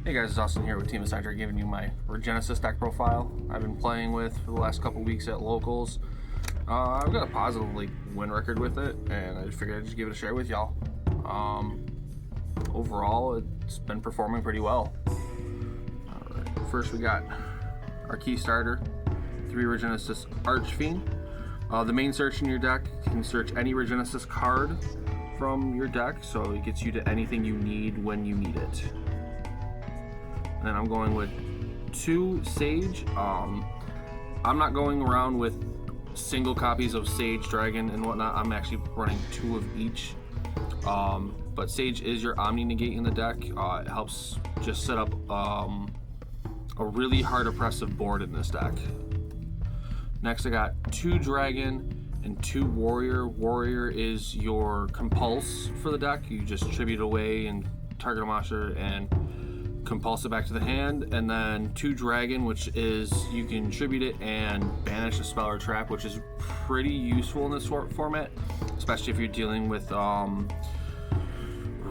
Hey guys, it's Austin here with Team Ascender, giving you my REGENESIS deck profile I've been playing with for the last couple weeks at locals. I've got a positive win record with it, and I just figured I'd just give it a share with y'all. Overall, it's been performing pretty well. Alright, first we got our key starter, 3 REGENESIS Archfiend. The main search in your deck can search any REGENESIS card from your deck, so it gets you to anything you need when you need it. And I'm going with 2 Sage. I'm not going around with single copies of Sage, Dragon, and whatnot. I'm actually running 2 of each. But Sage is your Omni Negate in the deck. It helps just set up a really hard oppressive board in this deck. Next I got 2 Dragon and 2 Warrior. Warrior is your compulse for the deck. You just tribute away and target a monster and compulse it back to the hand, and then 2 Dragon, which is you can tribute it and banish a spell or trap, which is pretty useful in this format, especially if you're dealing with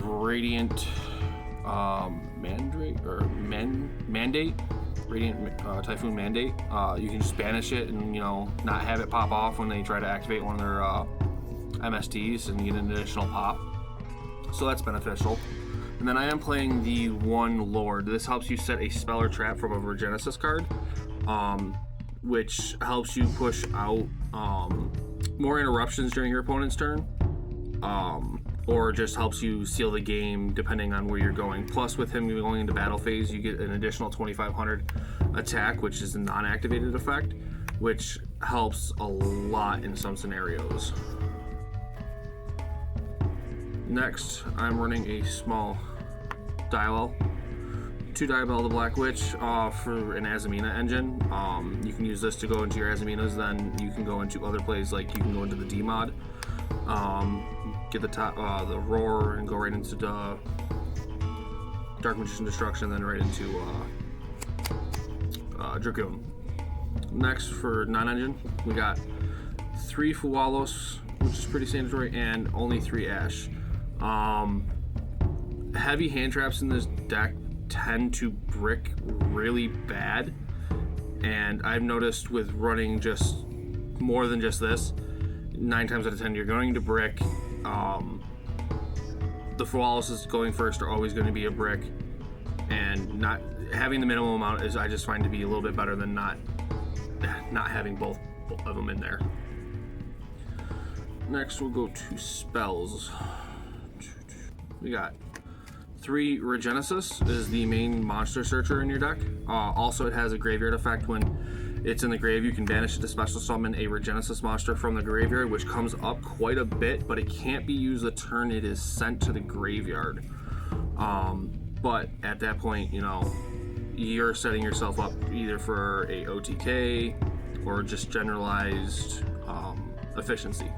Radiant Mandate or Mandate, Radiant Typhoon Mandate. You can just banish it and not have it pop off when they try to activate one of their MSTs and get an additional pop. So that's beneficial. And then I am playing the 1 Lord. This helps you set a spell or trap from a REGENESIS card, which helps you push out more interruptions during your opponent's turn, or just helps you seal the game depending on where you're going. Plus, with him going into battle phase, you get an additional 2500 attack, which is a non-activated effect, which helps a lot in some scenarios. Next, I'm running a small Dial, 2 Dial the Black Witch for an AZAMINA engine. You can use this to go into your AZAMINAs, then you can go into other plays, like you can go into the D mod, get the Roar and go right into the Dark Magician Destruction, then right into Dragoon. Next, for non-engine, we got 3 Fualos, which is pretty standard, and only 3 Ash. Heavy hand traps in this deck tend to brick really bad, and I've noticed with running just more than just this, 9 times out of 10 you're going to brick. The Fualos going first are always going to be a brick, and not having the minimum amount is, I just find, to be a little bit better than not having both of them in there. Next we'll go to spells. We got 3 REGENESIS is the main monster searcher in your deck. Also, it has a graveyard effect. When it's in the grave, you can banish it to special summon a REGENESIS monster from the graveyard, which comes up quite a bit, but it can't be used the turn it is sent to the graveyard. But at that point, you're setting yourself up either for a OTK or just generalized efficiency.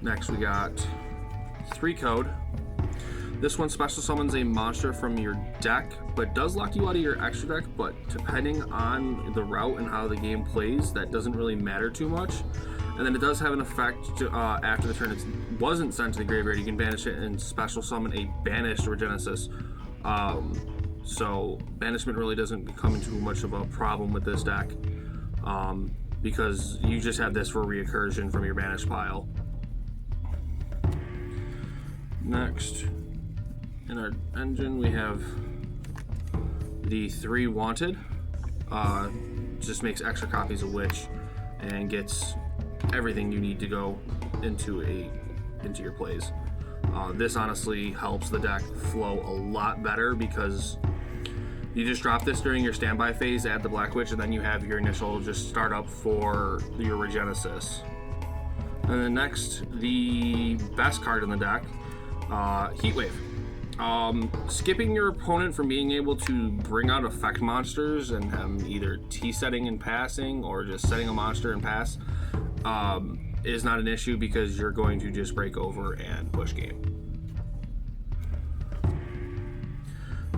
Next, we got 3 Code. This one special summons a monster from your deck, but does lock you out of your extra deck, but depending on the route and how the game plays, that doesn't really matter too much. And then it does have an effect to, after the turn it wasn't sent to the graveyard, you can banish it and special summon a banished REGENESIS. So banishment really doesn't become too much of a problem with this deck, because you just have this for recursion from your banished pile. Next, in our engine, we have the 3 Wanted. Just makes extra copies of Witch and gets everything you need to go into your plays. This honestly helps the deck flow a lot better, because you just drop this during your standby phase, add the Black Witch, and then you have your initial just start up for your REGENESIS. And then next, the best card in the deck, Heatwave. Skipping your opponent from being able to bring out effect monsters and either T-setting and passing or just setting a monster and pass is not an issue, because you're going to just break over and push game.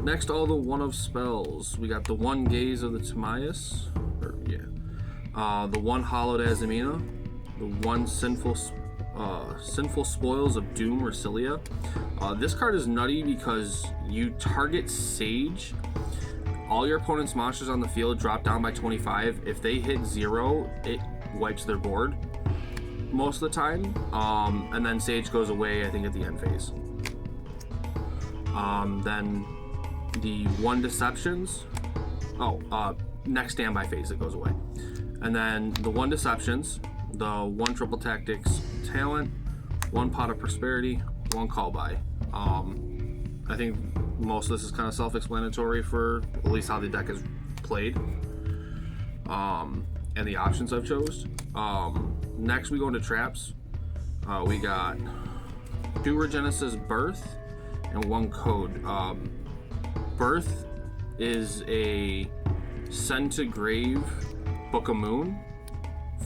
Next, all the 1 of spells. We got the 1 Gaze of the Timaeus, the 1 Hollowed AZAMINA, the 1 Sinful Sinful Spoils of Doom Resilia. This card is nutty because you target Sage. All your opponent's monsters on the field drop down by 25. If they hit 0, it wipes their board most of the time. And then Sage goes away, I think, at the end phase. Then the 1 Deceptions. Next standby phase it goes away. And then the 1 Deceptions, the 1 Triple Tactics Talent, 1 Pot of Prosperity, 1 Call By. I think most of this is kind of self-explanatory for at least how the deck is played, and the options I've chose. Next we go into traps. We got 2 REGENESIS Birth and 1 Code. Birth is a Send to Grave Book of Moon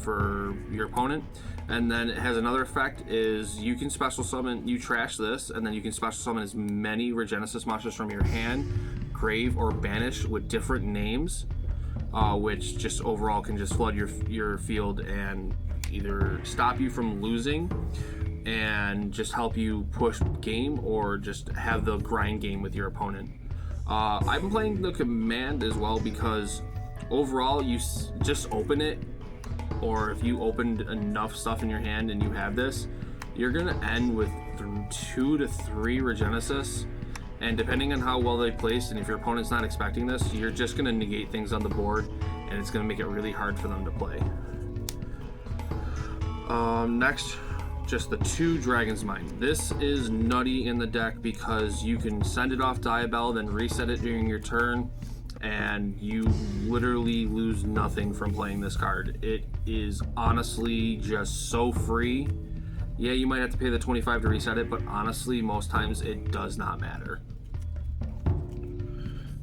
for your opponent, and then it has another effect is you can special summon, you trash this, and then you can special summon as many REGENESIS monsters from your hand, grave, or banish with different names, which just overall can just flood your field and either stop you from losing and just help you push game, or just have the grind game with your opponent. I've been playing the command as well because overall you just open it, or if you opened enough stuff in your hand and you have this, you're gonna end with 2 to 3 REGENESIS, and depending on how well they placed and if your opponent's not expecting this, you're just gonna negate things on the board, and it's gonna make it really hard for them to play. Next, just the 2 Dragon's Mind. This is nutty in the deck because you can send it off Diabell, then reset it during your turn, and you literally lose nothing from playing this card. It is honestly just so free. Yeah, you might have to pay the 25 to reset it, but honestly, most times it does not matter.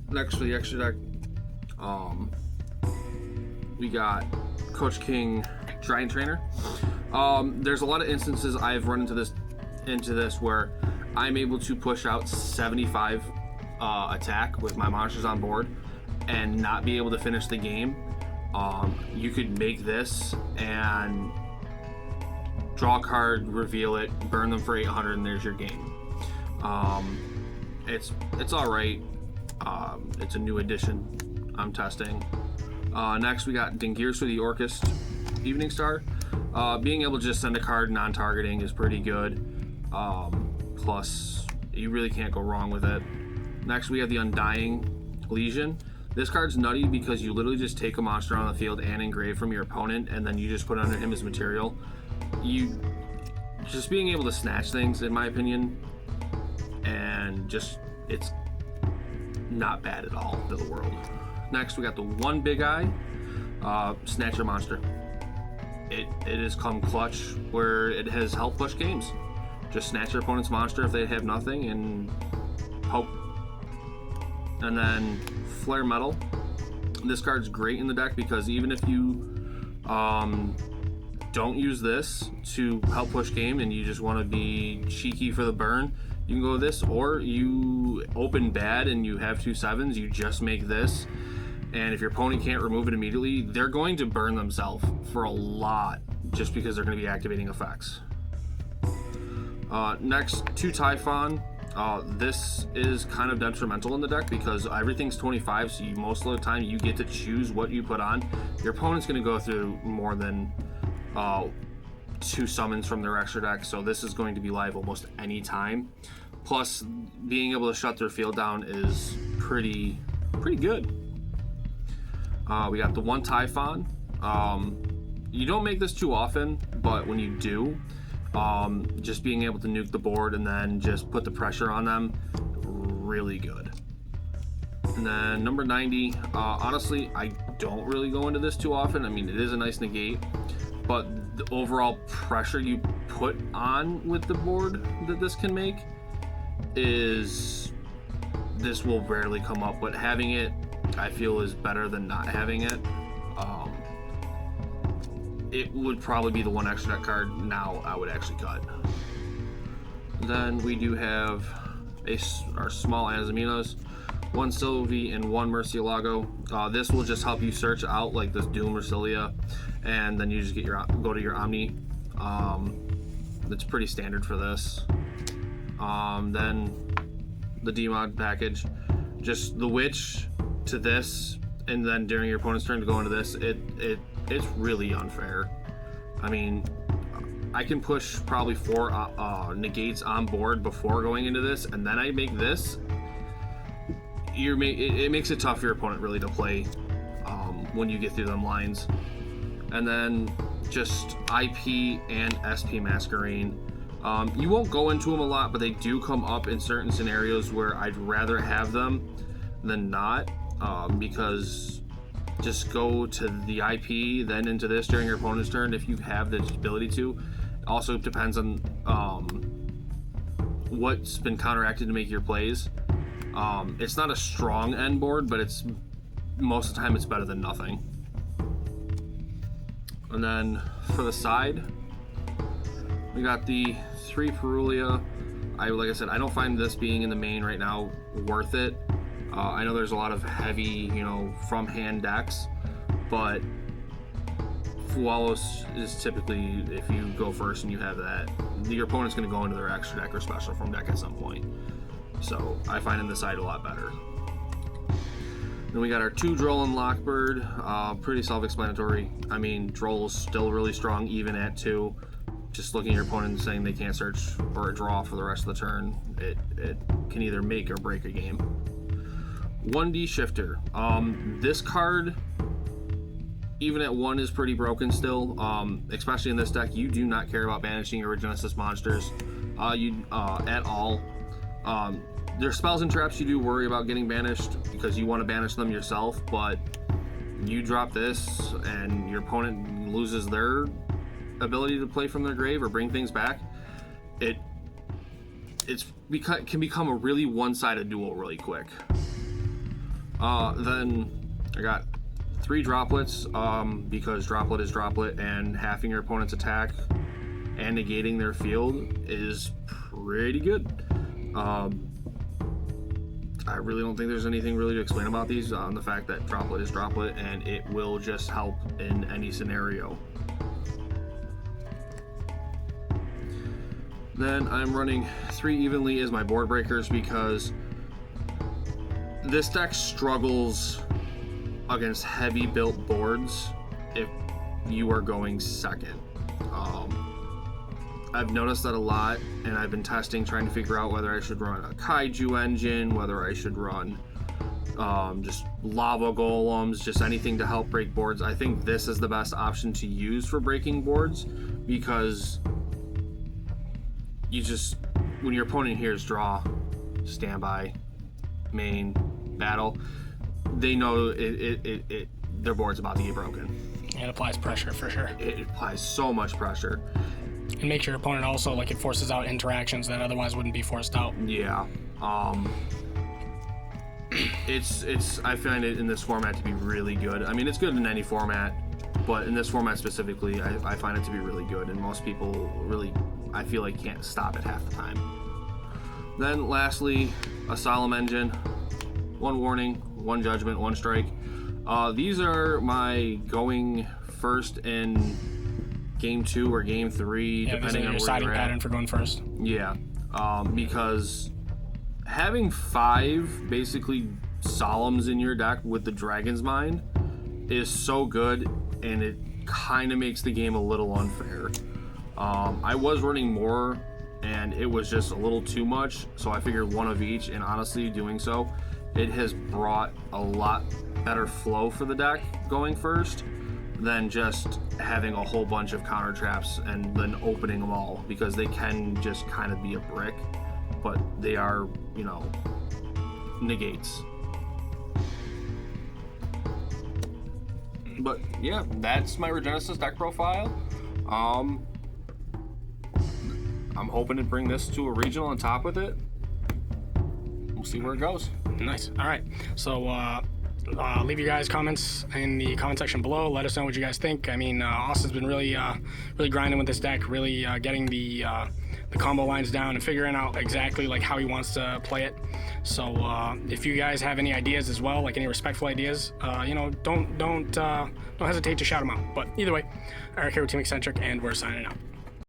Next for the extra deck, we got Coach King Giant Trainer. There's a lot of instances I've run into this where I'm able to push out 75 attack with my monsters on board and not be able to finish the game. You could make this and draw a card, reveal it, burn them for 800, and there's your game. It's all right. It's a new addition I'm testing. Next we got Dingirs for the Orchest Evening Star. Being able to just send a card non-targeting is pretty good. Plus, you really can't go wrong with it. Next we have the Undying Legion. This card's nutty because you literally just take a monster on the field and engrave from your opponent, and then you just put under him as material. You just being able to snatch things, in my opinion, and just it's not bad at all to the world. Next we got the 1 Big Eye Snatcher Monster. It has come clutch where it has helped push games. Just snatch your opponent's monster if they have nothing and hope. And then Flare Metal. This card's great in the deck because even if you don't use this to help push game and you just want to be cheeky for the burn, you can go with this, or you open bad and you have 2 7s, you just make this, and if your opponent can't remove it immediately, they're going to burn themselves for a lot just because they're going to be activating effects. Next, 2 Typhon. This is kind of detrimental in the deck because everything's 25, so most of the time you get to choose what you put on. Your opponent's going to go through more than 2 summons from their extra deck, so this is going to be live almost any time. Plus, being able to shut their field down is pretty good. We got the 1 Typhon. You don't make this too often, but when you do, just being able to nuke the board and then just put the pressure on them, really good. And then number 90, honestly, I don't really go into this too often. I mean, it is a nice negate, but the overall pressure you put on with the board that this can make is, this will rarely come up, but having it, I feel, is better than not having it. It would probably be the 1 extra deck card now I would actually cut. Then we do have our small AZAMINAs, 1 Sylvie and 1 Murcielago. This will just help you search out like this Doom Resilia, and then you just get go to your Omni. That's pretty standard for this. Then the demod package, just the witch to this, and then during your opponent's turn to go into this, it's really unfair. I mean, I can push probably 4 negates on board before going into this, and then I make this. It makes it tough for your opponent really to play when you get through them lines. And then just IP and SP Masquerade. You won't go into them a lot, but they do come up in certain scenarios where I'd rather have them than not, because just go to the IP, then into this during your opponent's turn if you have the ability to. Also depends on what's been counteracted to make your plays. It's not a strong end board, but it's most of the time it's better than nothing. And then for the side, we got the 3 Perulia. Like I said, I don't find this being in the main right now worth it. I know there's a lot of heavy, from hand decks, but Fualos is typically, if you go first and you have that, your opponent's going to go into their extra deck or special from deck at some point. So I find in the side a lot better. Then we got our 2 Droll and Lockbird. Pretty self-explanatory. I mean, Droll's still really strong even at 2. Just looking at your opponent and saying they can't search or draw for the rest of the turn, it can either make or break a game. 1D Shifter. This card, even at 1, is pretty broken still. Especially in this deck, you do not care about banishing your REGENESIS monsters at all. There's spells and traps you do worry about getting banished because you want to banish them yourself, but you drop this and your opponent loses their ability to play from their grave or bring things back. It can become a really one-sided duel really quick. Then I got 3 droplets, because droplet is droplet, and halving your opponent's attack and negating their field is pretty good. I really don't think there's anything really to explain about these, on the fact that droplet is droplet and it will just help in any scenario. Then I'm running 3 evenly as my board breakers because this deck struggles against heavy built boards if you are going second. I've noticed that a lot, and I've been testing, trying to figure out whether I should run a Kaiju engine, whether I should run just lava golems, just anything to help break boards. I think this is the best option to use for breaking boards, because you just, when your opponent hears draw, standby, main, battle, they know their board's about to get broken. It applies pressure for sure. It applies so much pressure. And makes your opponent also, like, it forces out interactions that otherwise wouldn't be forced out. Yeah. I find it in this format to be really good. I mean, it's good in any format, but in this format specifically, I find it to be really good, and most people really, I feel like, can't stop it half the time. Then lastly, a solemn engine. 1 warning, 1 judgment, 1 strike. These are my going first in game 2 or game 3, depending on where deciding you're at. pattern for going first. Yeah, because having 5 basically solemns in your deck with the Dragon's Mind is so good, and it kind of makes the game a little unfair. I was running more, and it was just a little too much, so I figured 1 of each, and honestly, doing so, it has brought a lot better flow for the deck going first than just having a whole bunch of counter traps and then opening them all, because they can just kind of be a brick, but they are, negates. But yeah, that's my REGENESIS deck profile. I'm hoping to bring this to a regional on top with it. We'll see where it goes. Nice. All right. So leave your guys' comments in the comment section below. Let us know what you guys think. I mean, Austin's been really grinding with this deck, really getting the combo lines down and figuring out exactly like how he wants to play it. So if you guys have any ideas as well, like any respectful ideas, don't hesitate to shout them out. But either way, Eric here with Team Eccentric, and we're signing out.